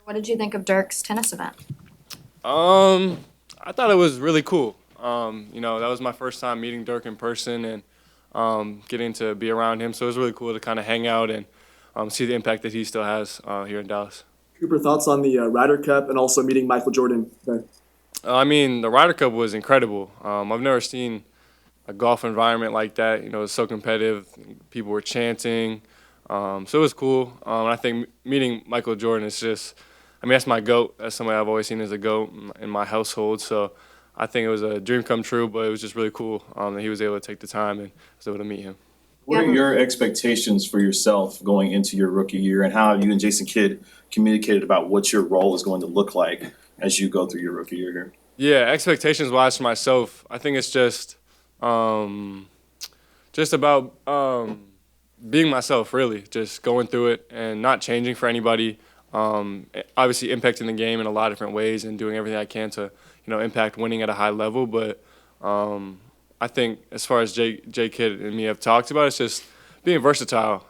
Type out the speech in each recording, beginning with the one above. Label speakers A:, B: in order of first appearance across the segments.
A: What did you think of Dirk's tennis event?
B: I thought it was really cool. That was my first time meeting Dirk in person and getting to be around him. So it was really cool to kind of hang out and see the impact that he still has here in Dallas.
C: Cooper, thoughts on the Ryder Cup and also meeting Michael Jordan today?
B: The Ryder Cup was incredible. I've never seen a golf environment like that. It was so competitive. People were chanting. So it was cool. And I think meeting Michael Jordan is just, that's my GOAT. That's somebody I've always seen as a GOAT in my household. So I think it was a dream come true, but it was just really cool that he was able to take the time and was able to meet him.
D: What are your expectations for yourself going into your rookie year, and how have you and Jason Kidd communicated about what your role is going to look like as you go through your rookie year here?
B: Yeah, expectations wise for myself, I think it's just about being myself, really, just going through it and not changing for anybody. Obviously, impacting the game in a lot of different ways and doing everything I can to, impact winning at a high level. But I think as far as J Kidd and me have talked about, it's just being versatile.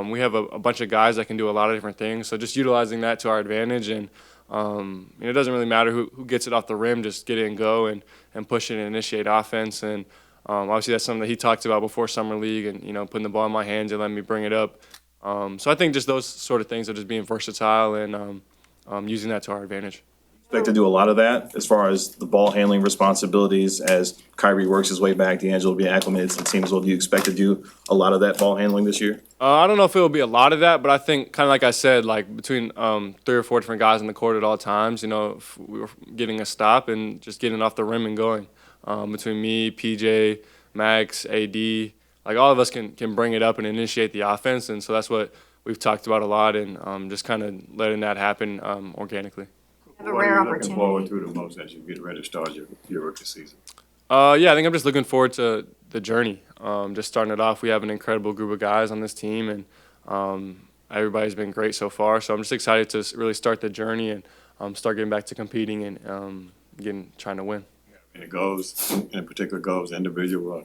B: We have a bunch of guys that can do a lot of different things, so just utilizing that to our advantage. And it doesn't really matter who gets it off the rim, just get it and go and push it and initiate offense. And obviously, that's something that he talked about before Summer League and, putting the ball in my hands and letting me bring it up. So I think just those sort of things are just being versatile and using that to our advantage.
D: Expect to do a lot of that as far as the ball handling responsibilities as Kyrie works his way back, D'Angelo being acclimated to the team as well. Do you expect to do a lot of that ball handling this year?
B: I don't know if it will be a lot of that, but I think kind of like I said, like between three or four different guys in the court at all times, if we were getting a stop and just getting off the rim and going. Between me, PJ, Max, AD, like all of us can bring it up and initiate the offense, and so that's what we've talked about a lot, and just kind of letting that happen organically.
A: Have a
E: What
A: rare
E: are you looking forward
A: opportunity.
E: to the most as you get ready to start your rookie season?
B: Yeah, I think I'm just looking forward to the journey. Just starting it off, we have an incredible group of guys on this team, and everybody's been great so far. So I'm just excited to really start the journey and start getting back to competing and trying to win.
E: Any goals, in particular goals, individual?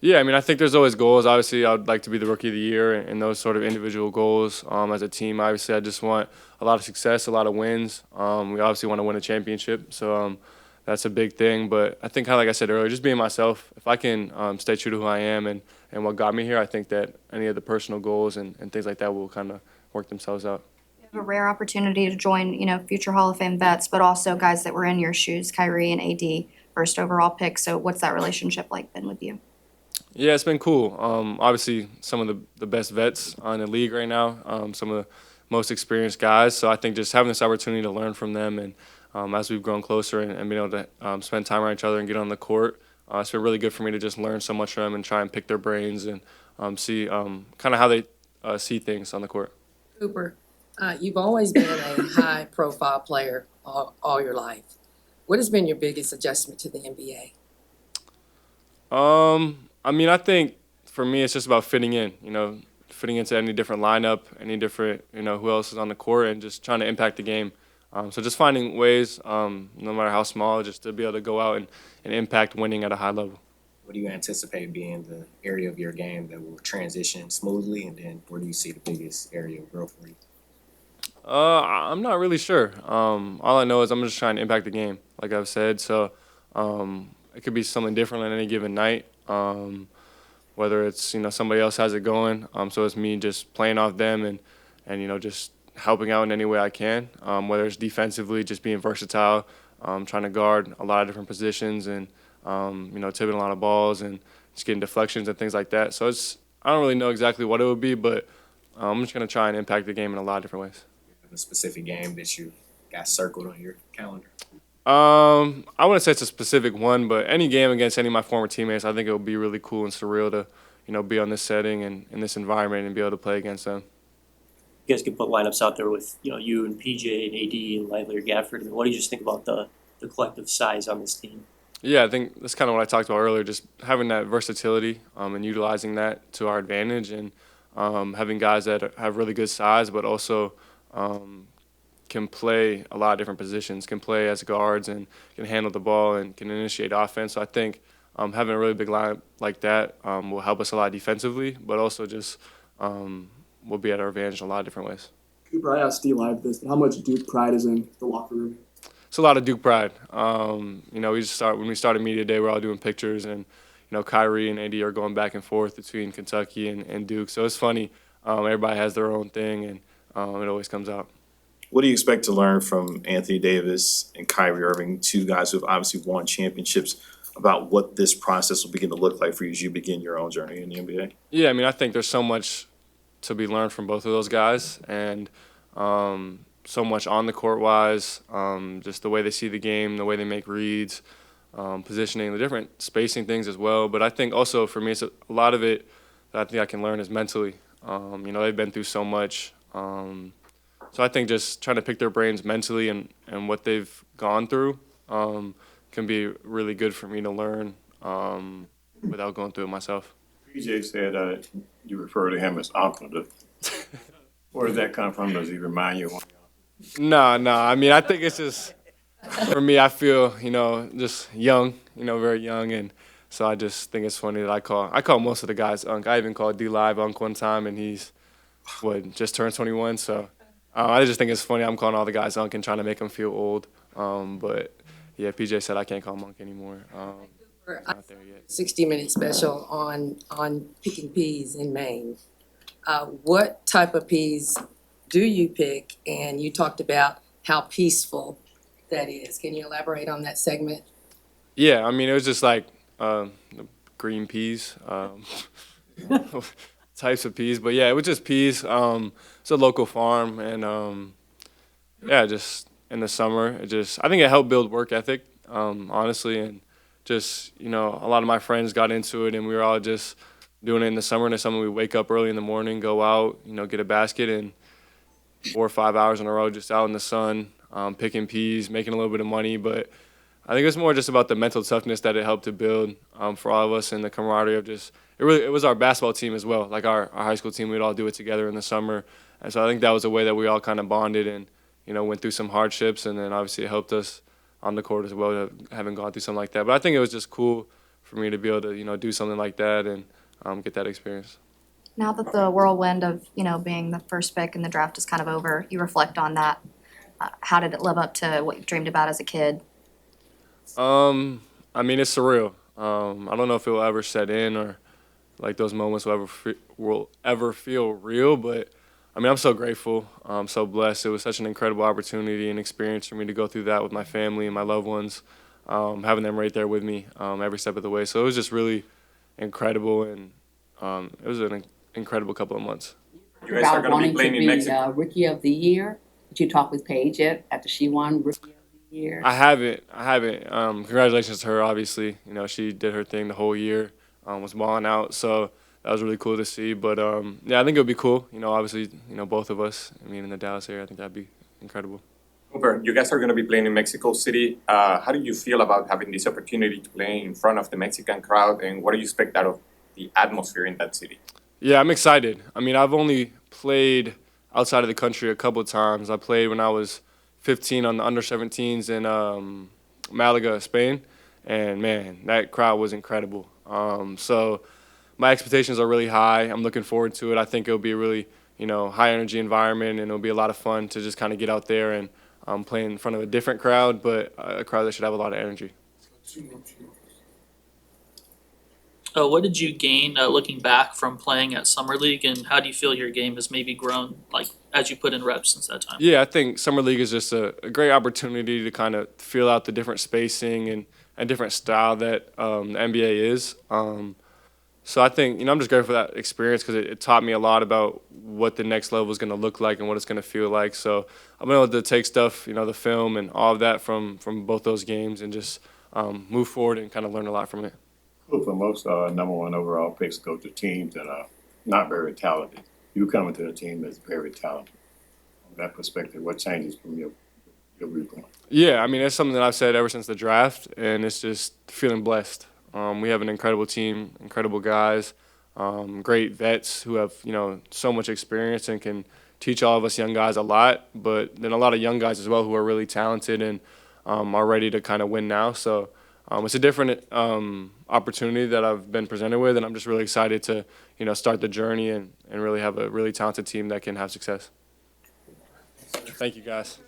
B: Yeah, I think there's always goals. Obviously, I would like to be the rookie of the year and those sort of individual goals. As a team, obviously, I just want a lot of success, a lot of wins. We obviously want to win a championship, so that's a big thing. But I think, kind of like I said earlier, just being myself. If I can stay true to who I am and what got me here, I think that any of the personal goals and things like that will kind of work themselves out.
A: You have a rare opportunity to join, future Hall of Fame vets, but also guys that were in your shoes, Kyrie and AD, first overall pick. So what's that relationship like been with you?
B: Yeah, it's been cool. Obviously, some of the best vets in the league right now, some of the most experienced guys. So I think just having this opportunity to learn from them and as we've grown closer and being able to spend time around each other and get on the court, it's been really good for me to just learn so much from them and try and pick their brains and see kind of how they see things on the court.
F: Cooper, you've always been a high-profile player all your life. What has been your biggest adjustment to the NBA?
B: I think for me, it's just about fitting in, fitting into any different lineup, any different, who else is on the court, and just trying to impact the game. So just finding ways, no matter how small, just to be able to go out and impact winning at a high level.
G: What do you anticipate being the area of your game that will transition smoothly, and then where do you see the biggest area of growth for you?
B: I'm not really sure. All I know is I'm just trying to impact the game, like I've said. So it could be something different on any given night. Whether it's somebody else has it going, so it's me just playing off them and just helping out in any way I can. Whether it's defensively, just being versatile, trying to guard a lot of different positions and tipping a lot of balls and just getting deflections and things like that. So I don't really know exactly what it would be, but I'm just gonna try and impact the game in a lot of different ways.
G: A specific game that you got circled on your calendar?
B: I wouldn't say it's a specific one, but any game against any of my former teammates, I think it would be really cool and surreal to, be on this setting and in this environment and be able to play against them.
H: You guys can put lineups out there with you and PJ and AD and Lively or Gafford. What do you just think about the collective size on this team?
B: Yeah, I think that's kind of what I talked about earlier, just having that versatility and utilizing that to our advantage and having guys that have really good size but also can play a lot of different positions, can play as guards and can handle the ball and can initiate offense. So I think having a really big lineup like that will help us a lot defensively, but also just will be at our advantage in a lot of different ways.
C: Cooper, I asked D Live this, but how much Duke pride is in the locker room?
B: It's a lot of Duke pride. When we started media day, we're all doing pictures, and Kyrie and AD are going back and forth between Kentucky and Duke. So it's funny. Everybody has their own thing, and it always comes out.
D: What do you expect to learn from Anthony Davis and Kyrie Irving, two guys who have obviously won championships, about what this process will begin to look like for you as you begin your own journey in the NBA?
B: Yeah, I mean, I think there's so much to be learned from both of those guys, and so much on the court wise, just the way they see the game, the way they make reads, positioning, the different spacing things as well. But I think also for me, it's a lot of it that I think I can learn is mentally. They've been through so much. So I think just trying to pick their brains mentally and what they've gone through can be really good for me to learn without going through it myself.
E: PJ said you refer to him as uncle. Where does that come from? Does he remind you of one?
B: No. I mean, I think it's just, for me, I feel, just young, very young. And so I just think it's funny that I call most of the guys Unc. I even called D Live Unc one time, and he's, just turned 21. So I just think it's funny. I'm calling all the guys Unc and trying to make them feel old. But yeah, PJ said I can't call him Unc anymore. Not there yet.
F: 60-minute special on picking peas in Maine. What type of peas do you pick? And you talked about how peaceful that is. Can you elaborate on that segment?
B: Yeah, I mean, it was just like green peas, types of peas. But yeah, it was just peas. It's a local farm, and just in the summer, I think it helped build work ethic, honestly, and just a lot of my friends got into it, and we were all just doing it in the summer. In the summer, we wake up early in the morning, go out, get a basket, and 4 or 5 hours in a row just out in the sun, picking peas, making a little bit of money. But I think it's more just about the mental toughness that it helped to build for all of us, and the camaraderie of just it was our basketball team as well. Like our high school team, we'd all do it together in the summer, and so I think that was a way that we all kind of bonded and went through some hardships, and then obviously it helped us on the court as well, having gone through something like that. But I think it was just cool for me to be able to do something like that and get that experience.
A: Now that the whirlwind of, being the first pick in the draft is kind of over, you reflect on that. How did it live up to what you dreamed about as a kid?
B: I mean, it's surreal. I don't know if it will ever set in or like those moments will ever feel real, but I mean, I'm so grateful. I'm so blessed. It was such an incredible opportunity and experience for me to go through that with my family and my loved ones, having them right there with me every step of the way. So it was just really incredible, and it was an incredible couple of months.
I: You guys are going to be playing in Mexico. Rookie of the Year. Did you talk with Paige yet after she won Rookie of the Year?
B: I haven't. Congratulations to her, obviously. She did her thing the whole year, was balling out. So that was really cool to see. But, I think it would be cool. Obviously, both of us, in the Dallas area, I think that'd be incredible.
J: Cooper, you guys are going to be playing in Mexico City. How do you feel about having this opportunity to play in front of the Mexican crowd, and what do you expect out of the atmosphere in that city?
B: Yeah, I'm excited. I've only played outside of the country a couple of times. I played when I was 15 on the under-17s in Malaga, Spain, and man, that crowd was incredible. So my expectations are really high. I'm looking forward to it. I think it'll be a really, high-energy environment, and it'll be a lot of fun to just kind of get out there and play in front of a different crowd, but a crowd that should have a lot of energy.
K: What did you gain looking back from playing at Summer League, and how do you feel your game has maybe grown, like as you put in reps since that time? Yeah,
B: I think Summer League is just a great opportunity to kind of feel out the different spacing and different style that the NBA is. So I think, I'm just grateful for that experience because it taught me a lot about what the next level is going to look like and what it's going to feel like. So I've been able to take stuff, the film and all of that from both those games and just move forward and kind of learn a lot from it.
E: Cool. For most number one overall picks go to teams that are not very talented. You come into a team that's very talented. From that perspective, what changes from your viewpoint? Yeah,
B: it's something that I've said ever since the draft, and it's just feeling blessed. We have an incredible team, incredible guys, great vets who have, so much experience and can teach all of us young guys a lot, but then a lot of young guys as well who are really talented and are ready to kind of win now. So it's a different opportunity that I've been presented with, and I'm just really excited to, start the journey and really have a really talented team that can have success. Thank you, guys.